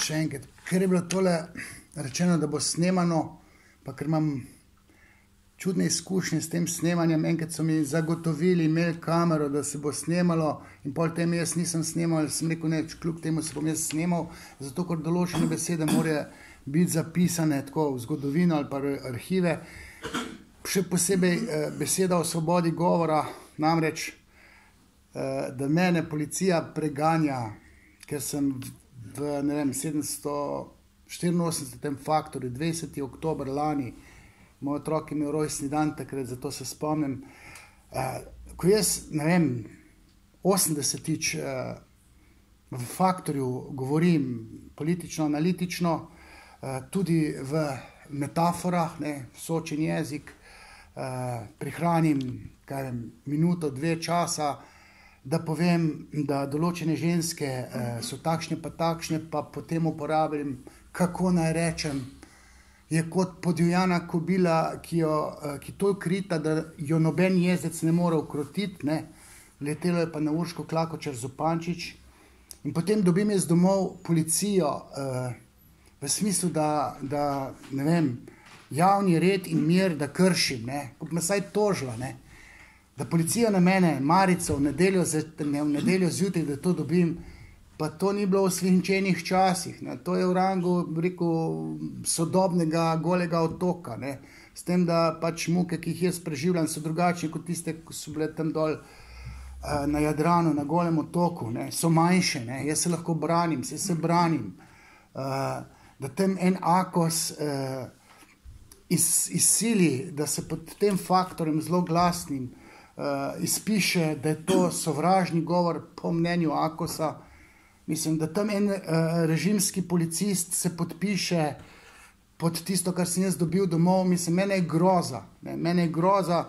še enkrat, ker je bilo tole rečeno, da bo snemano, pa ker imam čudne izkušnje s tem snemanjem, enkrat so mi zagotovili, imeli kamero, da se bo snemalo in pol tem jaz nisem snemal, sem rekel, ne, kljub temu se bom jaz snemal, zato ker določene besede morajo biti zapisane tako v zgodovino ali pa arhive. Še posebej beseda o svobodi govora, namreč, da mene policija preganja, ker sem v, ne vem, 784. faktorju, 20. oktober lani, moj otrok je imel rojstni dan takrat, zato se spomnim, ko jaz, ne vem, 80-tič v faktorju govorim politično, analitično, tudi v metaforah, ne, sočen jezik, prihranim, kaj vem, minuto, dve časa, da povem, da določene ženske so takšne pa takšne, pa potem uporabljam, kako naj rečem, je kot podivjana kobila, ki toliko rita, da jo noben jezec ne more ukrotiti, ne. Letelo je pa na Urško Klakočar Zupančič. In potem dobim jaz domov policijo, v smislu, da ne vem, javni red in mir, da kršim, ne. Kot me saj tožila, ne. Da policija na mene, marico, v nedeljo zjutraj, da to dobim, pa to ni bilo v svinčenih časih, ne. To je v rangu, rekel, sodobnega golega otoka, ne. S tem, da pač muke, ki jih jaz preživljam, so drugačne kot tiste, ko so bile tam dol na Jadranu, na golem otoku, ne. So manjše, ne. Jaz se lahko branim, se branim. Da tem en akos izsili, da se pod tem faktorjem zelo glasnim izpiše, da je to sovražni govor po mnenju Akosa. Mislim, da tam en režimski policist se podpiše pod tisto, kar sem jaz dobil domov. Mislim, mene je groza. Ne, mene je groza,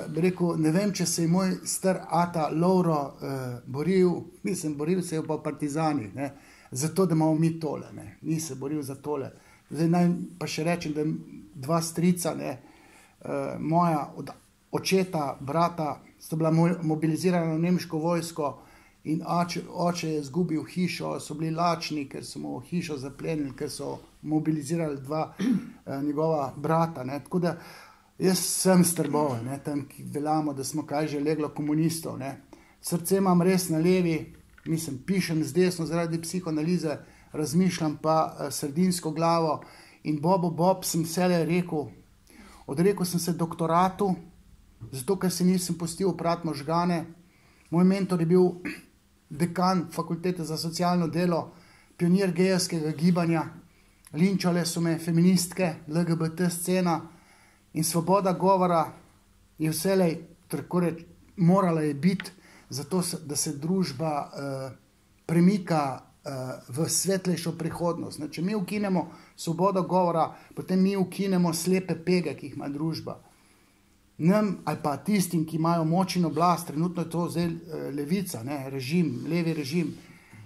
bi rekel, ne vem, če se je moj star ata Lovro boril, mislim, boril se je pa v partizanih, ne, zato, da imamo mi tole, ne, ni se boril za tole. Zdaj naj pa še rečem, da dva strica, ne, moja od očeta, brata, sta bila mobilizirana v nemško vojsko in oče je izgubil hišo, so bili lačni, ker so mu hišo zaplenili, ker so mobilizirali dva njegova brata, ne, tako da jaz sem strboval, ne, tam, ki veljamo, da smo kaj že leglo komunistov, ne. Srce imam res na levi, mislim, pišem z desno zaradi psihoanalize, razmišljam pa sredinsko glavo in Bob sem vselej rekel, odrekel sem se doktoratu, zato, ker se nisem pustil oprati možgane. Moj mentor je bil dekan fakultete za socialno delo, pionir gejevskega gibanja, linčale so me feministke, LGBT scena in svoboda govora je vselej, tako reč, morala je biti, zato, da se družba premika v svetlejšo prihodnost. Če mi ukinemo svobodo govora, potem mi ukinemo slepe pege, ki jih ima družba. Nam, ali pa tistim, ki imajo moč in oblast, trenutno je to zdaj levica, ne, režim, levi režim,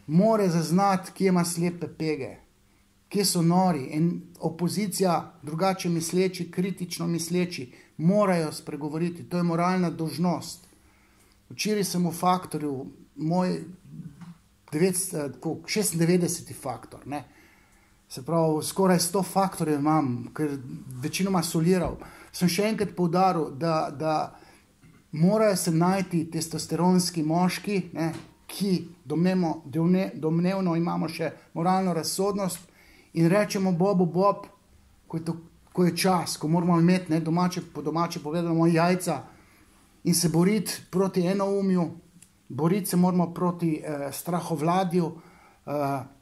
more zaznati, kje ima slepe pege, kje so nori. In opozicija, drugače misleči, kritično misleči, morajo spregovoriti. To je moralna dolžnost. Včeraj sem v faktorju, moj 96. faktor, ne. Se pravi, skoraj 100 faktorjev imam, ker večinoma soliral. Sem še enkrat poudaril, da morajo se najti testosteronski moški, ne, ki domnevno imamo še moralno razsodnost in rečemo Bob, ko je čas, ko moramo imeti, ne, po domače povedano, jajca in se boriti proti enoumju, boriti se moramo proti strahovladju.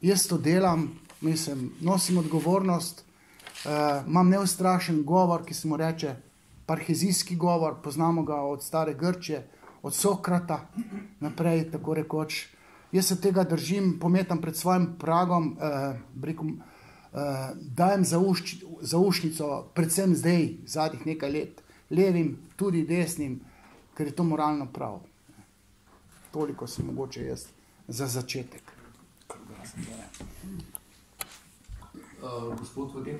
Jaz to delam, mislim, nosim odgovornost, imam neustrašen govor, ki se mu reče parhezijski govor, poznamo ga od stare Grčije, od Sokrata naprej, tako rekoč. Jaz se tega držim, pometam pred svojim pragom, dajem zaušnico, predvsem zdaj, zadnjih nekaj let, levim, tudi desnim, ker je to moralno prav. Toliko sem mogoče jaz za začetek. Gospod Vadim